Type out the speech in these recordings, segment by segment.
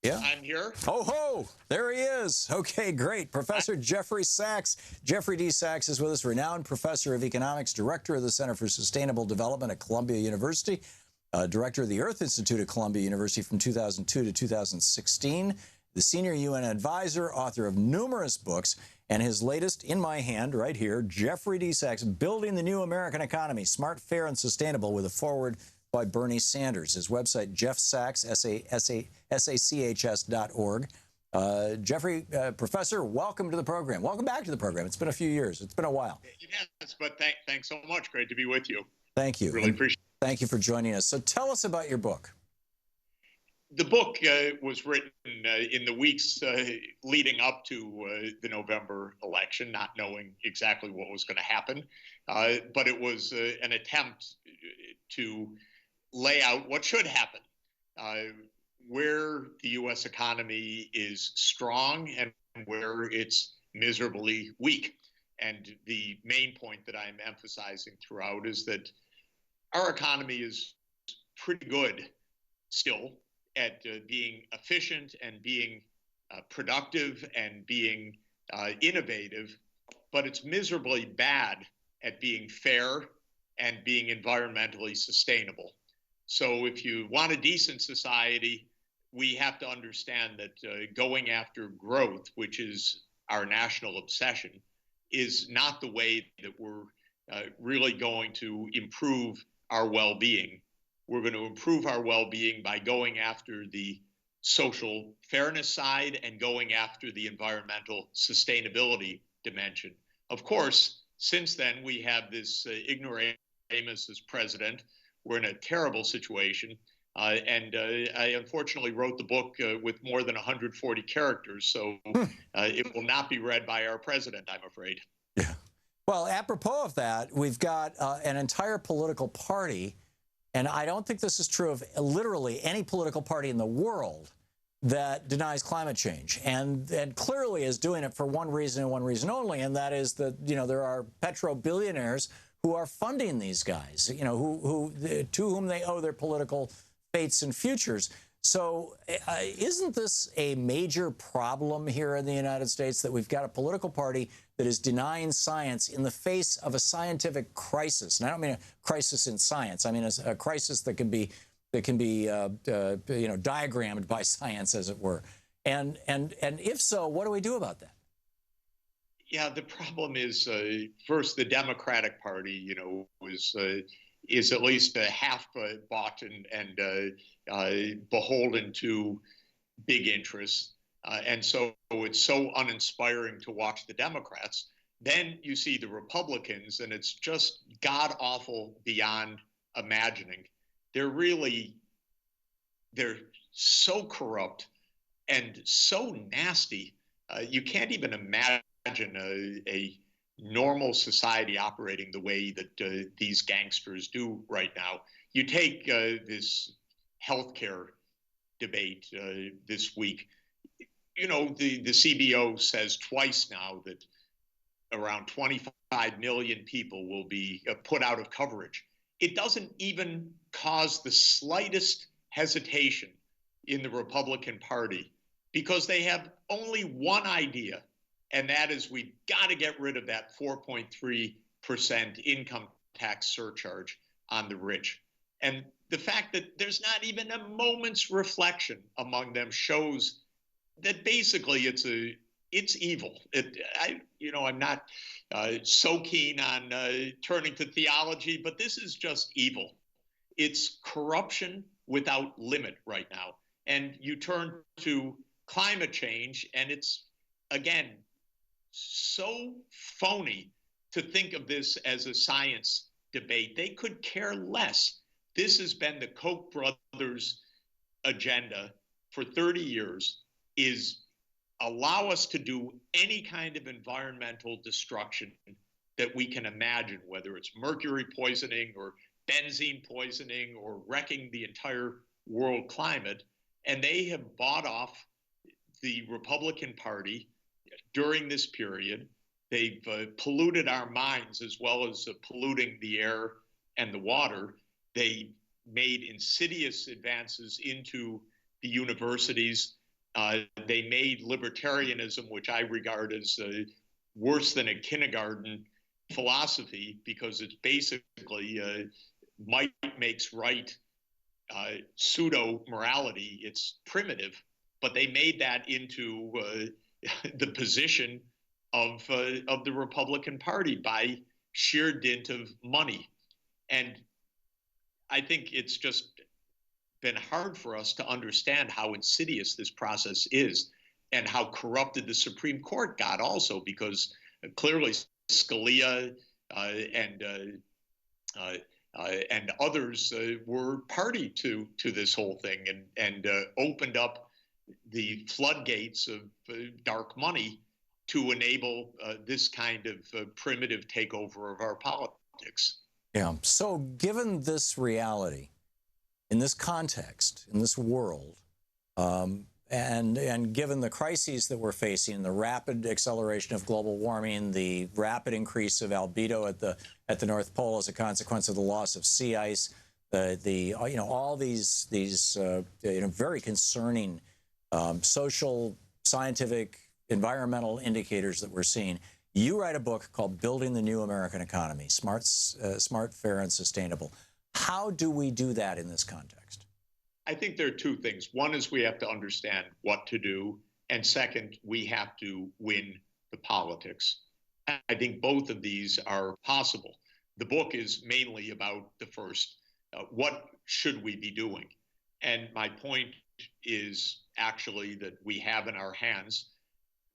Yeah. I'm here. Oh, ho! There he is. Okay, great. Professor Jeffrey Sachs. Jeffrey D. Sachs is with us, renowned professor of economics, director of the Center for Sustainable Development at Columbia University, director of the Earth Institute at Columbia University from 2002 to 2016, the senior UN advisor, author of numerous books, and his latest, in my hand right here, Jeffrey D. Sachs, Building the New American Economy, Smart, Fair, and Sustainable, with a foreword by Bernie Sanders. His website, Jeff Sachs, SACHS.org. Jeffrey, Professor, welcome to the program. Welcome back to the program. It's been a few years. It's been a while. It has, but thanks so much. Great to be with you. Thank you. Really appreciate it. Thank you for joining us. So tell us about your book. The book was written in the weeks leading up to the November election, not knowing exactly what was going to happen. But it was an attempt to lay out what should happen, where the U.S. economy is strong and where it's miserably weak. And the main point that I'm emphasizing throughout is that our economy is pretty good still at being efficient and being productive and being innovative, but it's miserably bad at being fair and being environmentally sustainable. So if you want a decent society, we have to understand that going after growth, which is our national obsession, is not the way that we're really going to improve our well-being. We're going to improve our well-being by going after the social fairness side and going after the environmental sustainability dimension. Of course, since then, we have this ignoramus as president. We're in a terrible situation. And I unfortunately wrote the book with more than 140 characters, so it will not be read by our president, I'm afraid. Yeah. Well, apropos of that, we've got an entire political party, and I don't think this is true of literally any political party in the world, that denies climate change and clearly is doing it for one reason and one reason only, and that is that, you know, there are petro billionaires who are funding these guys, you know, to whom they owe their political fates and futures. So isn't this a major problem here in the United States, that we've got a political party that is denying science in the face of a scientific crisis? And I don't mean a crisis in science. I mean a crisis that can be you know, diagrammed by science, as it were. And if so, what do we do about that? Yeah, the problem is, first, the Democratic Party, you know, is at least half bought and beholden to big interests. And so it's so uninspiring to watch the Democrats. Then you see the Republicans, and it's just god-awful beyond imagining. They're so corrupt and so nasty. You can't even imagine a normal society operating the way that these gangsters do right now. You take this healthcare debate this week. You know, the CBO says twice now that around 25 million people will be put out of coverage. It doesn't even cause the slightest hesitation in the Republican Party, because they have only one idea, and that is we've got to get rid of that 4.3% income tax surcharge on the rich. And the fact that there's not even a moment's reflection among them shows that basically it's evil. I'm not so keen on turning to theology, but this is just evil. It's corruption without limit right now. And you turn to climate change, and it's, again, so phony to think of this as a science debate. They could care less. This has been the Koch brothers' agenda for 30 years, is allow us to do any kind of environmental destruction that we can imagine, whether it's mercury poisoning or benzene poisoning or wrecking the entire world climate. And they have bought off the Republican Party during this period. They've polluted our minds as well as polluting the air and the water. They made insidious advances into the universities. They made libertarianism, which I regard as worse than a kindergarten philosophy, because it's basically might makes right, pseudo morality. It's primitive, but they made that into the position of the Republican Party by sheer dint of money. And I think it's just been hard for us to understand how insidious this process is and how corrupted the Supreme Court got also, because clearly Scalia and and others were party to this whole thing, and opened up the floodgates of dark money to enable this kind of primitive takeover of our politics. Yeah. So given this reality, in this context, in this world, and given the crises that we're facing, the rapid acceleration of global warming, the rapid increase of albedo at the North Pole as a consequence of the loss of sea ice, all these very concerning social, scientific, environmental indicators that we're seeing. You write a book called Building the New American Economy, Smart, Fair, and Sustainable. How do we do that in this context? I think there are two things. One is we have to understand what to do. And second, we have to win the politics. I think both of these are possible. The book is mainly about the first. What should we be doing? And my point is actually that we have in our hands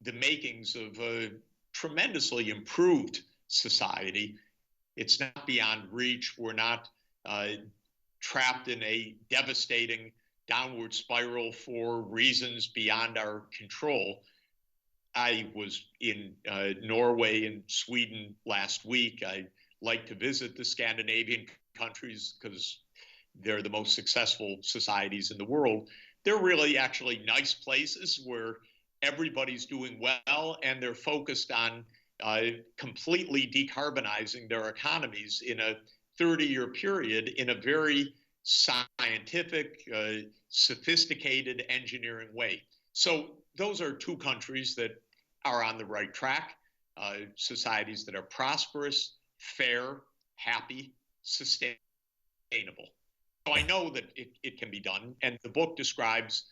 the makings of a tremendously improved society. It's not beyond reach. We're not trapped in a devastating downward spiral for reasons beyond our control. I was in Norway and Sweden last week. I like to visit the Scandinavian countries because they're the most successful societies in the world. They're really actually nice places where everybody's doing well, and they're focused on completely decarbonizing their economies in a 30-year period in a very scientific, sophisticated engineering way. So those are two countries that are on the right track, societies that are prosperous, fair, happy, sustainable. So I know that it can be done. And the book describes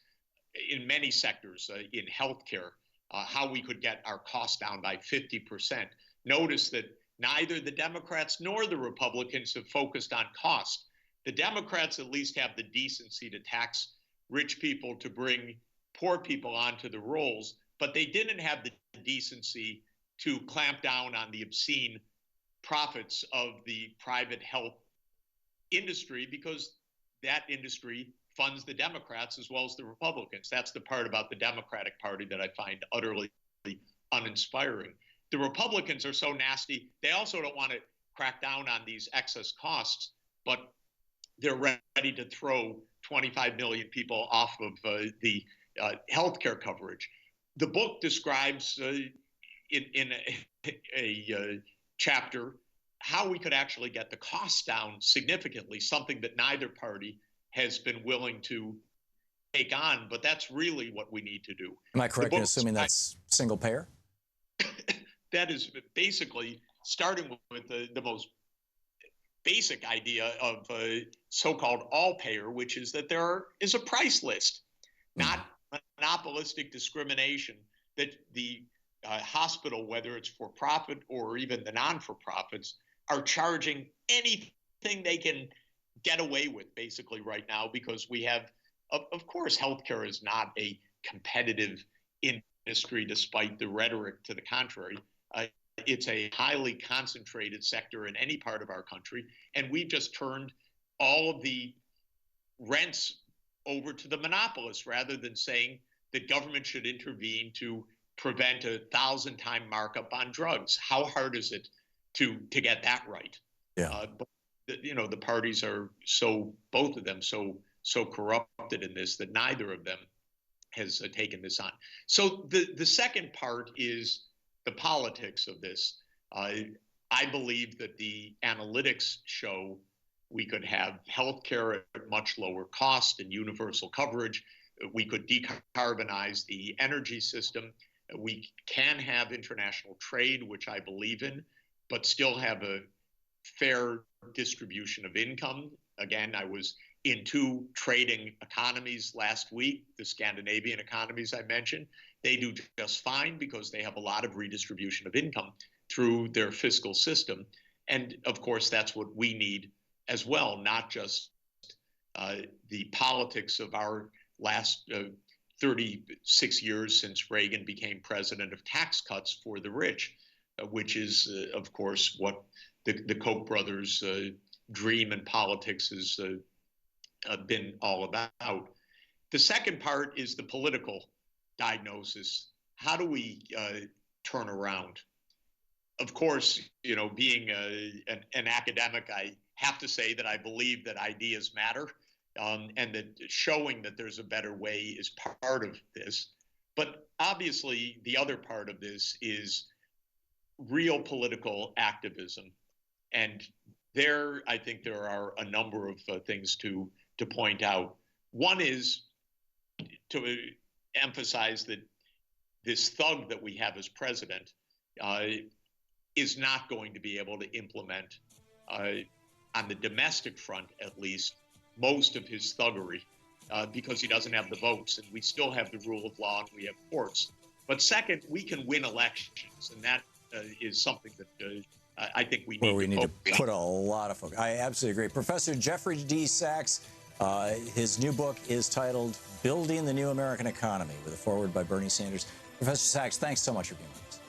in many sectors, in healthcare, how we could get our costs down by 50%. Notice that neither the Democrats nor the Republicans have focused on cost. The Democrats at least have the decency to tax rich people to bring poor people onto the rolls, but they didn't have the decency to clamp down on the obscene profits of the private health industry, because that industry funds the Democrats as well as the Republicans. That's the part about the Democratic Party that I find utterly uninspiring. The Republicans are so nasty. They also don't want to crack down on these excess costs, but they're ready to throw 25 million people off of the healthcare coverage. The book describes in a chapter how we could actually get the costs down significantly, something that neither party has been willing to take on, but that's really what we need to do. Am I correct in assuming that's single payer? That is basically starting with the most basic idea of so-called all-payer, which is that there is a price list, not monopolistic discrimination, that the hospital, whether it's for profit or even the non-for-profits, are charging anything they can get away with basically right now, because we have, of course, healthcare is not a competitive industry despite the rhetoric to the contrary. It's a highly concentrated sector in any part of our country, and we've just turned all of the rents over to the monopolists rather than saying that government should intervene to prevent a 1,000-time markup on drugs. How hard is it to get that right? Yeah. But the parties are both of them so corrupted in this that neither of them has taken this on. So the second part is the politics of this. I believe that the analytics show we could have healthcare at much lower cost and universal coverage. We could decarbonize the energy system. We can have international trade, which I believe in, but still have a fair distribution of income. Again, I was in two trading economies last week, the Scandinavian economies I mentioned. They do just fine because they have a lot of redistribution of income through their fiscal system. And of course, that's what we need as well, not just the politics of our last 36 years since Reagan became president of tax cuts for the rich, which is, of course, what the Koch brothers' dream in politics has been all about. The second part is the political diagnosis. How do we turn around? Of course, you know, being an academic, I have to say that I believe that ideas matter, and that showing that there's a better way is part of this. But obviously, the other part of this is real political activism. And there, I think there are a number of things to point out. One is to emphasize that this thug that we have as president is not going to be able to implement, on the domestic front at least, most of his thuggery because he doesn't have the votes. And we still have the rule of law and we have courts. But second, we can win elections. And that is something that I think we need where we need to put a lot of focus. I absolutely agree. Professor Jeffrey D. Sachs, his new book is titled Building the New American Economy, with a foreword by Bernie Sanders. Professor Sachs, thanks so much for being with us.